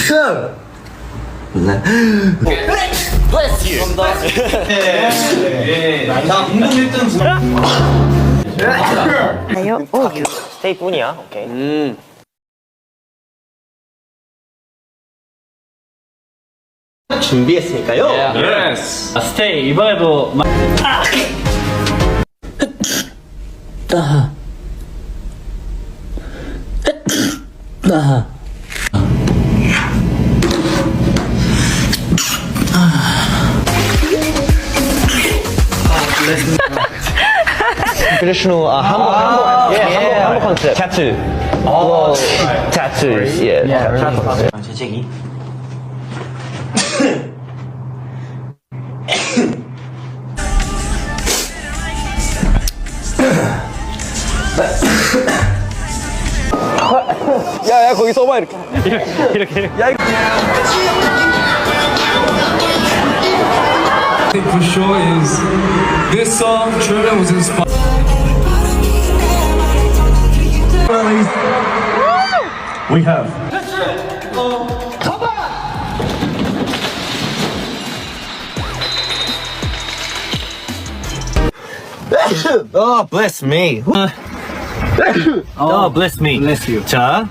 자, 공동 1등 아니요. 스테이 뿐이야. 오케이. 준비했으니까요. 예스. 스테이 이번에도 트레디셔널 한국 컨셉. 타투. 타투. 예. 재채기. 야야 거기 써봐 이렇게. 이렇게. I think for sure is this song truly was inspired. We have. Oh, bless me. Oh, bless me. Bless you. 자.